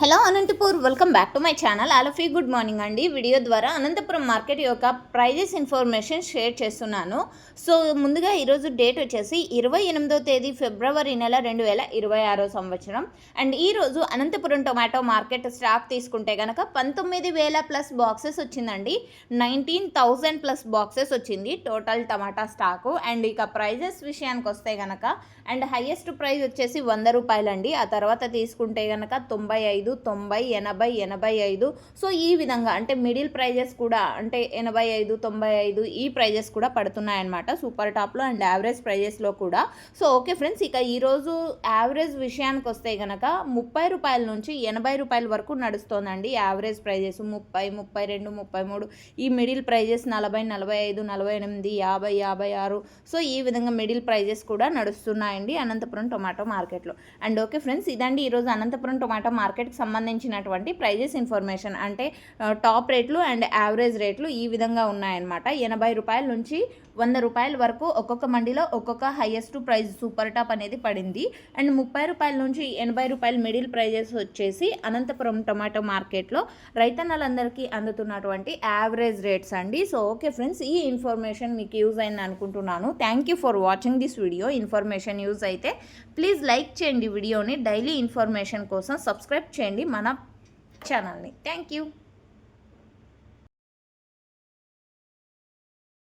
Hello Anantapur, welcome back to my channel. All of you good morning అండి. Video ద్వారా Anantapuram market యొక్క prices information share చేస్తున్నాను. So ముందుగా ఈరోజు డేట్ వచ్చేసి 28వ తేదీ ఫిబ్రవరి నెల 2026 సంవత్సరం. అండ్ ఈరోజు అనంతపురం టొమాటో మార్కెట్ స్టాక్ తీసుకుంటే కనుక 19,000 ప్లస్ బాక్సెస్ వచ్చిందండి. 19,000 ప్లస్ బాక్సెస్ వచ్చింది టోటల్ టమాటా స్టాకు. అండ్ ఇక ప్రైజెస్ విషయానికి వస్తే కనుక అండ్ హైయెస్ట్ ప్రైస్ వచ్చేసి 100 రూపాయలండి. ఆ తర్వాత తీసుకుంటే కనుక 95, 90, 80, 85. సో ఈ విధంగా అంటే మిడిల్ ప్రైజెస్ కూడా అంటే 85, 95 ఈ ప్రైజెస్ కూడా పడుతున్నాయన్నమాట సూపర్ టాప్లో అండ్ యావరేజ్ ప్రైజెస్లో కూడా. సో ఓకే ఫ్రెండ్స్, ఇక ఈరోజు యావరేజ్ విషయానికి వస్తే కనుక 30 రూపాయల నుంచి 80 రూపాయల వరకు నడుస్తోందండి యావరేజ్ ప్రైజెస్. 30, 32, 33 ఈ మిడిల్ ప్రైజెస్ 40, 45, 48, 50, 56. సో ఈ విధంగా మిడిల్ ప్రైజెస్ కూడా నడుస్తున్నాయండి అనంతపురం టొమాటో మార్కెట్లో. అండ్ ఓకే ఫ్రెండ్స్, ఇదండి ఈరోజు అనంతపురం టొమాటో మార్కెట్కి సంబంధించినటువంటి ప్రైజెస్ ఇన్ఫర్మేషన్. అంటే టాప్ రేట్లు అండ్ యావరేజ్ రేట్లు ఈ విధంగా ఉన్నాయన్నమాట. 80 రూపాయల నుంచి 100 రూపాయల వరకు ఒక్కొక్క మండీలో ఒక్కొక్క హైయెస్ట్ ప్రైస్ సూపర్ టాప్ అనేది పడింది. అండ్ 30 రూపాయల నుంచి 80 రూపాయల మిడిల్ ప్రైజెస్ వచ్చేసి అనంతపురం టొమాటో మార్కెట్లో రైతన్నలందరికీ అందుతున్నటువంటి యావరేజ్ రేట్స్ అండి. సో ఓకే ఫ్రెండ్స్, ఈ ఇన్ఫర్మేషన్ మీకు యూజ్ అయింది అనుకుంటున్నాను. Thank you for watching this video. Information use అయితే ప్లీజ్ లైక్ చేయండి వీడియోని. డైలీ ఇన్ఫర్మేషన్ కోసం సబ్స్క్రైబ్ చేయండి మన ఛానల్ని. Thank you.